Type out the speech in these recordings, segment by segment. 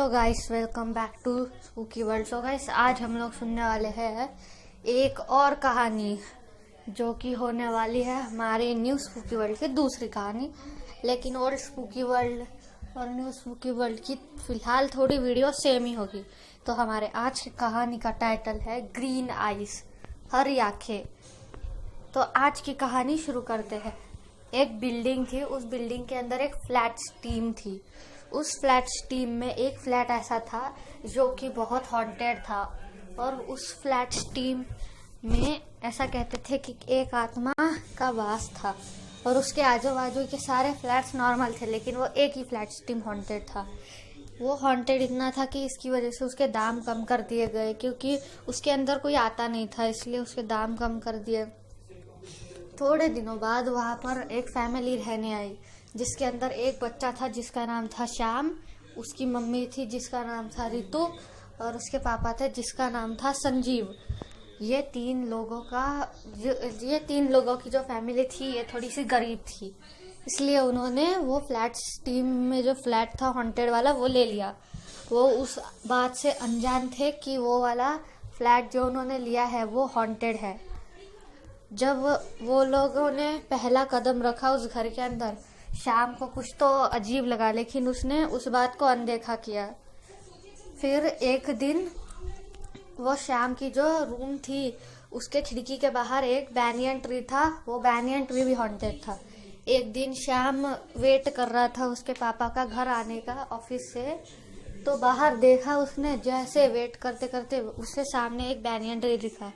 Guys, welcome back to spooky world. So guys, आज हम लोग सुनने वाले हैं एक और कहानी जो कि होने वाली है हमारे न्यू स्पूकी वर्ल्ड की दूसरी कहानी। लेकिन ओल्ड स्पूकी वर्ल्ड और न्यू स्पूकी वर्ल्ड की फिलहाल थोड़ी वीडियो सेम ही होगी। तो हमारे आज की कहानी का टाइटल है ग्रीन आइज, हरी आंखें। तो आज की कहानी शुरू करते हैं। एक बिल्डिंग थी, उस बिल्डिंग के अंदर एक फ्लैट स्टीम थी। उस फ्लैट स्टीम में एक फ्लैट ऐसा था जो कि बहुत हॉन्टेड था, और उस फ्लैट स्टीम में ऐसा कहते थे कि एक आत्मा का वास था, और उसके आजू बाजू के सारे फ्लैट्स नॉर्मल थे, लेकिन वो एक ही फ्लैट स्टीम हॉन्टेड था। वो हॉन्टेड इतना था कि इसकी वजह से उसके दाम कम कर दिए गए, क्योंकि उसके अंदर कोई आता नहीं था, इसलिए उसके दाम कम कर दिए। थोड़े दिनों बाद वहाँ पर एक फैमिली रहने आई, जिसके अंदर एक बच्चा था जिसका नाम था श्याम, उसकी मम्मी थी जिसका नाम था रितु, और उसके पापा थे जिसका नाम था संजीव। ये तीन लोगों की जो फैमिली थी ये थोड़ी सी गरीब थी, इसलिए उन्होंने वो फ्लैट स्टीम में जो फ्लैट था हॉन्टेड वाला वो ले लिया। वो उस बात से अनजान थे कि वो वाला फ्लैट जो उन्होंने लिया है वो हॉन्टेड है। जब वो लोगों ने पहला कदम रखा उस घर के अंदर, शाम को कुछ तो अजीब लगा, लेकिन उसने उस बात को अनदेखा किया। फिर एक दिन वो शाम की जो रूम थी उसके खिड़की के बाहर एक बैनियन ट्री था, वो बैनियन ट्री भी हॉन्टेड था। एक दिन शाम वेट कर रहा था उसके पापा का घर आने का ऑफिस से, तो बाहर देखा उसने, जैसे वेट करते करते उसके सामने एक बैनियन ट्री दिखा।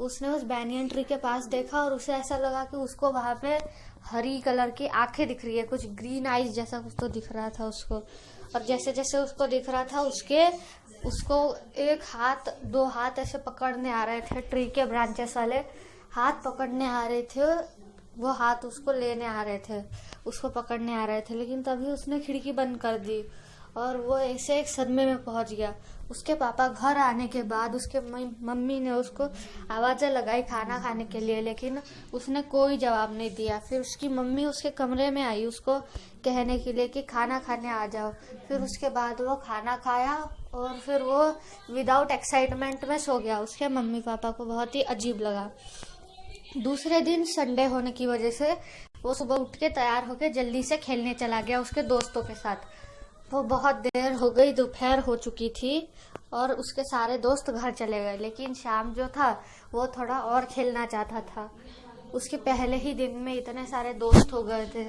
उसने उस बैनियन ट्री के पास देखा और उसे ऐसा लगा कि उसको वहां पे हरी कलर की आंखें दिख रही है, कुछ ग्रीन आइज जैसा कुछ तो दिख रहा था उसको। और जैसे जैसे उसको दिख रहा था उसको दो हाथ ऐसे पकड़ने आ रहे थे, ट्री के ब्रांचेस वाले हाथ पकड़ने आ रहे थे। वो हाथ उसको लेने आ रहे थे, उसको पकड़ने आ रहे थे, लेकिन तभी उसने खिड़की बंद कर दी और वो ऐसे एक सदमे में पहुंच गया। उसके पापा घर आने के बाद उसके मम्मी ने उसको आवाजें लगाई खाना खाने के लिए, लेकिन उसने कोई जवाब नहीं दिया। फिर उसकी मम्मी उसके कमरे में आई उसको कहने के लिए कि खाना खाने आ जाओ। फिर उसके बाद वो खाना खाया और फिर वो विदाउट एक्साइटमेंट में सो गया। उसके मम्मी पापा को बहुत ही अजीब लगा। दूसरे दिन संडे होने की वजह से वो सुबह उठ के तैयार होके जल्दी से खेलने चला गया उसके दोस्तों के साथ। वो बहुत देर हो गई, दोपहर हो चुकी थी और उसके सारे दोस्त घर चले गए, लेकिन शाम जो था वो थोड़ा और खेलना चाहता था। उसके पहले ही दिन में इतने सारे दोस्त हो गए थे,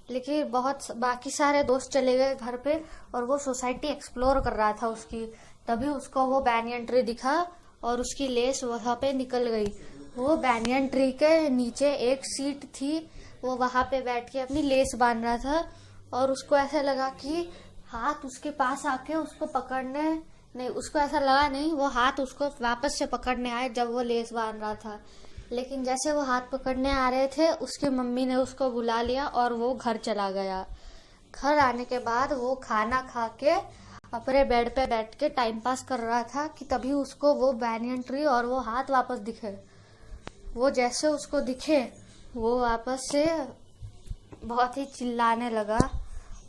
लेकिन बाकी सारे दोस्त चले गए घर पे, और वो सोसाइटी एक्सप्लोर कर रहा था उसकी। तभी उसको वो बैनियन ट्री दिखा और उसकी लेस वहां पे निकल गई। वो बैनियन ट्री के नीचे एक सीट थी, वो वहां पे बैठ के अपनी लेस बांध रहा था, और उसको ऐसा लगा कि हाथ उसके पास आके उसको पकड़ने नहीं, उसको ऐसा लगा नहीं, वो हाथ उसको वापस से पकड़ने आए जब वो लेस बांध रहा था। लेकिन जैसे वो हाथ पकड़ने आ रहे थे उसकी मम्मी ने उसको बुला लिया और वो घर चला गया। घर आने के बाद वो खाना खा के अपने बेड पे बैठ के टाइम पास कर रहा था कि तभी उसको वो बैनियन ट्री और वो हाथ वापस दिखे। वो जैसे उसको दिखे वो वापस से बहुत ही चिल्लाने लगा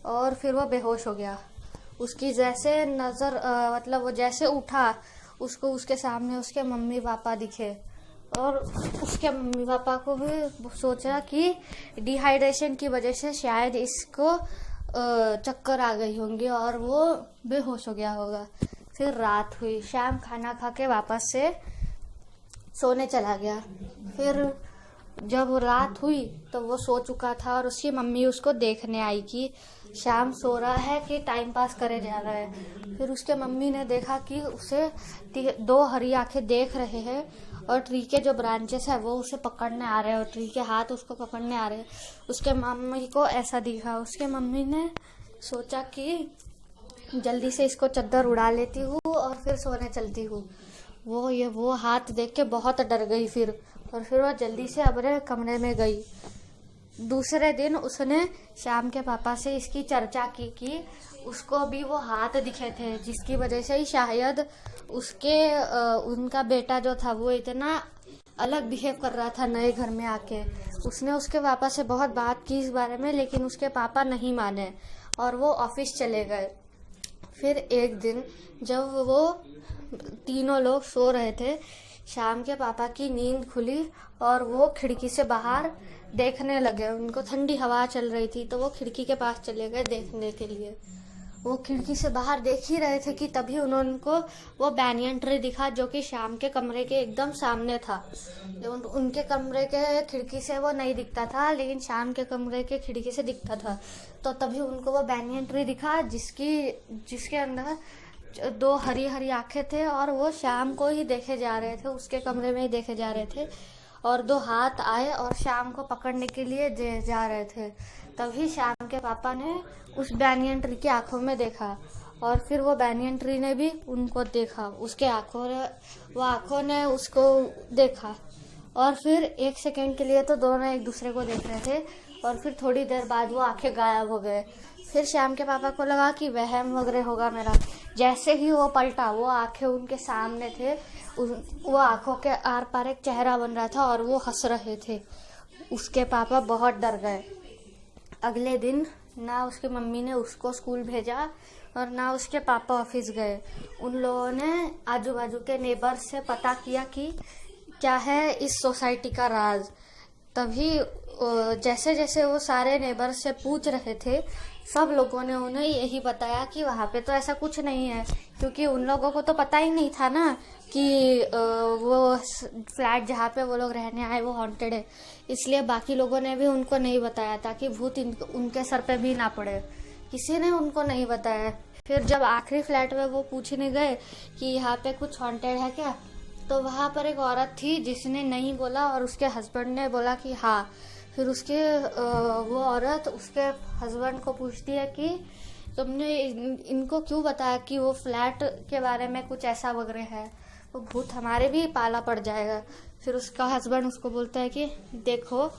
और फिर वो बेहोश हो गया। उसकी जैसे नजर वो जैसे उठा, उसको उसके सामने उसके मम्मी पापा दिखे, और उसके मम्मी पापा को भी सोचा कि डिहाइड्रेशन की वजह से शायद इसको चक्कर आ गई होंगी और वो बेहोश हो गया होगा। फिर रात हुई, शाम खाना खा के वापस से सोने चला गया। फिर जब रात हुई तो वो सो चुका था और उसकी मम्मी उसको देखने आई कि शाम सो रहा है कि टाइम पास करे जा रहा है। फिर उसके मम्मी ने देखा कि उसे दो हरी आंखें देख रहे हैं और ट्री के जो ब्रांचेस है वो उसे पकड़ने आ रहे हैं और ट्री के हाथ उसको पकड़ने आ रहे हैं। उसके मम्मी को ऐसा दिखा, उसके मम्मी ने सोचा कि जल्दी से इसको चद्दर उड़ा लेती हूँ और फिर सोने चलती हूँ। वो हाथ देख के बहुत डर गई फिर वो जल्दी से अपने कमरे में गई। दूसरे दिन उसने शाम के पापा से इसकी चर्चा की कि उसको भी वो हाथ दिखे थे, जिसकी वजह से ही शायद उनका बेटा जो था वो इतना अलग बिहेव कर रहा था नए घर में आके। उसने उसके पापा से बहुत बात की इस बारे में, लेकिन उसके पापा नहीं माने और वो ऑफिस चले गए। फिर एक दिन जब वो तीनों लोग सो रहे थे, श्याम के पापा की नींद खुली और वो खिड़की से बाहर देखने लगे। उनको ठंडी हवा चल रही थी तो वो खिड़की के पास चले गए देखने के लिए। वो खिड़की से बाहर देख ही रहे थे कि तभी उनको वो बैनियन ट्री दिखा, जो कि श्याम के कमरे के एकदम सामने था। उनके कमरे के खिड़की से वो नहीं दिखता था, लेकिन श्याम के कमरे के खिड़की से दिखता था। तो तभी उनको वो बैनियन ट्री दिखा, जिसके अंदर दो हरी हरी आंखें थे और वो श्याम को ही देखे जा रहे थे, उसके कमरे में ही देखे जा रहे थे। और दो हाथ आए और श्याम को पकड़ने के लिए जा रहे थे। तभी श्याम के पापा ने उस बैनियन ट्री की आंखों में देखा और फिर वो बैनियन ट्री ने भी उनको देखा, उसके आंखों ने उसको देखा। और फिर एक सेकंड के लिए तो दोनों एक दूसरे को देख रहे थे और फिर थोड़ी देर बाद वो आंखें गायब हो गए। फिर श्याम के पापा को लगा कि वहम वगैरह होगा मेरा। जैसे ही वो पलटा, वो आंखें उनके सामने थे, वो आंखों के आर पार एक चेहरा बन रहा था और वो हंस रहे थे। उसके पापा बहुत डर गए। अगले दिन ना उसकी मम्मी ने उसको स्कूल भेजा और ना उसके पापा ऑफिस गए। उन लोगों ने आजू बाजू के नेबर से पता किया कि क्या है इस सोसाइटी का राज। तभी जैसे जैसे वो सारे नेबर से पूछ रहे थे, सब लोगों ने उन्हें यही बताया कि वहाँ पे तो ऐसा कुछ नहीं है, क्योंकि उन लोगों को तो पता ही नहीं था ना कि वो फ्लैट जहाँ पे वो लोग रहने आए वो हॉन्टेड है। इसलिए बाकी लोगों ने भी उनको नहीं बताया ताकि भूत उनके सर पे भी ना पड़े। किसी ने उनको नहीं बताया। फिर जब आखिरी फ्लैट में वो पूछने गए कि यहाँ पे कुछ हॉन्टेड है क्या, तो वहाँ पर एक औरत थी जिसने नहीं बोला और उसके हस्बैंड ने बोला कि हाँ। फिर वो औरत उसके हस्बैंड को पूछती है कि तुमने इनको क्यों बताया कि वो फ्लैट के बारे में कुछ ऐसा वगैरह है, वो भूत हमारे भी पाला पड़ जाएगा। फिर उसका हस्बैंड उसको बोलता है कि देखो,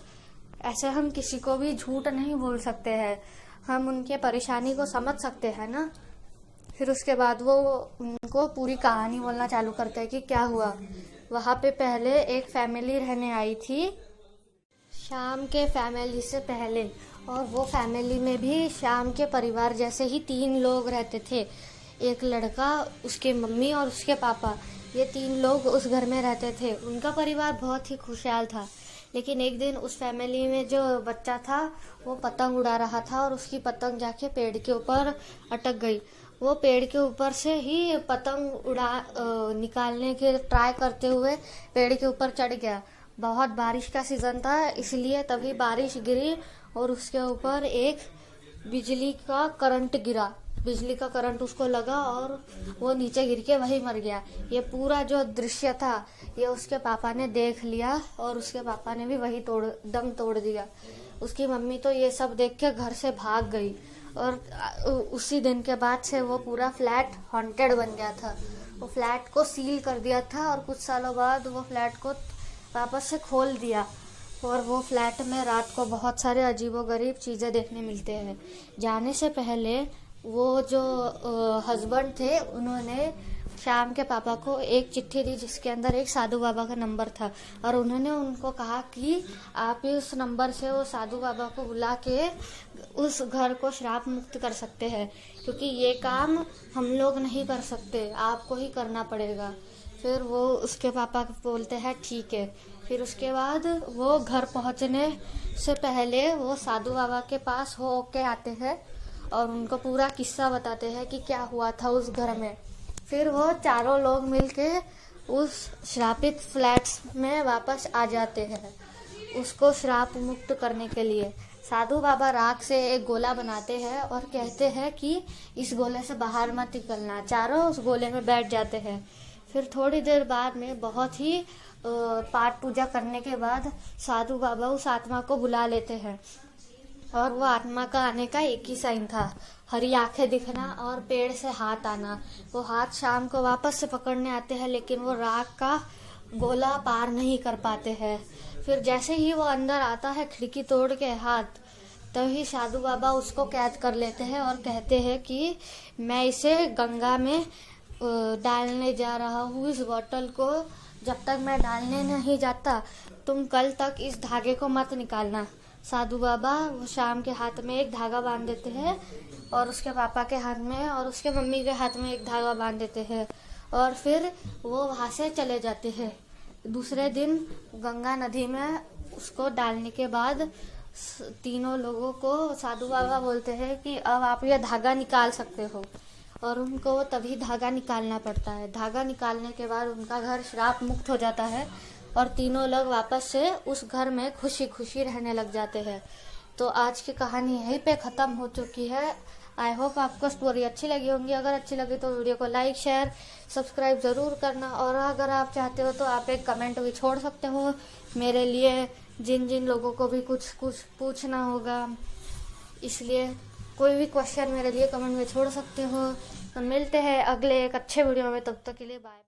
ऐसे हम किसी को भी झूठ नहीं बोल सकते हैं, हम उनके परेशानी को समझ सकते हैं ना। फिर उसके बाद वो उनको पूरी कहानी बोलना चालू करता है कि क्या हुआ। वहाँ पे पहले एक फैमिली रहने आई थी श्याम के फैमिली से पहले, और वो फैमिली में भी श्याम के परिवार जैसे ही 3 लोग रहते थे। एक लड़का, उसके मम्मी और उसके पापा, ये 3 लोग उस घर में रहते थे। उनका परिवार बहुत ही खुशहाल था। लेकिन एक दिन उस फैमिली में जो बच्चा था वो पतंग उड़ा रहा था और उसकी पतंग जाके पेड़ के ऊपर अटक गई। वो पेड़ के ऊपर से ही पतंग निकालने के ट्राई करते हुए पेड़ के ऊपर चढ़ गया। बहुत बारिश का सीजन था, इसलिए तभी बारिश गिरी और उसके ऊपर एक बिजली का करंट गिरा। बिजली का करंट उसको लगा और वो नीचे गिर के वहीं मर गया। ये पूरा जो दृश्य था ये उसके पापा ने देख लिया और उसके पापा ने भी वही दम तोड़ दिया। उसकी मम्मी तो ये सब देख के घर से भाग गई और उसी दिन के बाद से वो पूरा फ्लैट हॉन्टेड बन गया था। वो फ्लैट को सील कर दिया था और कुछ सालों बाद वो फ्लैट को वापस से खोल दिया। और वो फ्लैट में रात को बहुत सारे अजीबोगरीब चीज़ें देखने मिलते हैं। जाने से पहले वो जो हस्बैंड थे उन्होंने श्याम के पापा को एक चिट्ठी दी जिसके अंदर एक साधु बाबा का नंबर था, और उन्होंने उनको कहा कि आप उस नंबर से वो साधु बाबा को बुला के उस घर को श्राप मुक्त कर सकते हैं, क्योंकि ये काम हम लोग नहीं कर सकते, आपको ही करना पड़ेगा। फिर वो उसके पापा बोलते हैं ठीक है। फिर उसके बाद वो घर पहुंचने से पहले वो साधु बाबा के पास हो के आते हैं और उनको पूरा किस्सा बताते हैं कि क्या हुआ था उस घर में। फिर वो चारों लोग मिलके उस श्रापित फ्लैट्स में वापस आ जाते हैं उसको श्राप मुक्त करने के लिए। साधु बाबा राख से एक गोला बनाते हैं और कहते हैं कि इस गोले से बाहर मत निकलना। चारों उस गोले में बैठ जाते हैं। फिर थोड़ी देर बाद में बहुत ही पाठ पूजा करने के बाद साधु बाबा उस आत्मा को बुला लेते हैं, और वो आत्मा का आने का एक ही साइन था, हरी आंखें दिखना और पेड़ से हाथ आना। वो हाथ शाम को वापस से पकड़ने आते हैं, लेकिन वो राख का गोला पार नहीं कर पाते हैं। फिर जैसे ही वो अंदर आता है खिड़की तोड़ के हाथ, तभी साधु बाबा उसको कैद कर लेते हैं और कहते हैं कि मैं इसे गंगा में डालने जा रहा हूँ। इस बॉटल को जब तक मैं डालने नहीं जाता तुम कल तक इस धागे को मत निकालना। साधु बाबा वो शाम के हाथ में एक धागा बांध देते हैं और उसके पापा के हाथ में और उसके मम्मी के हाथ में एक धागा बांध देते हैं और फिर वो वहाँ से चले जाते हैं। दूसरे दिन गंगा नदी में उसको डालने के बाद तीनों लोगों को साधु बाबा बोलते हैं कि अब आप ये धागा निकाल सकते हो, और उनको तभी धागा निकालना पड़ता है। धागा निकालने के बाद उनका घर श्राप मुक्त हो जाता है और तीनों लोग वापस से उस घर में खुशी खुशी रहने लग जाते हैं। तो आज की कहानी यहीं पे ख़त्म हो चुकी है। आई होप आपको स्टोरी अच्छी लगी होंगी। अगर अच्छी लगी तो वीडियो को लाइक शेयर सब्सक्राइब ज़रूर करना, और अगर आप चाहते हो तो आप एक कमेंट भी छोड़ सकते हो मेरे लिए, जिन जिन लोगों को भी कुछ पूछना होगा, इसलिए कोई भी क्वेश्चन मेरे लिए कमेंट में छोड़ सकते हो। तो मिलते हैं अगले एक अच्छे वीडियो में, तब तक के लिए बाय।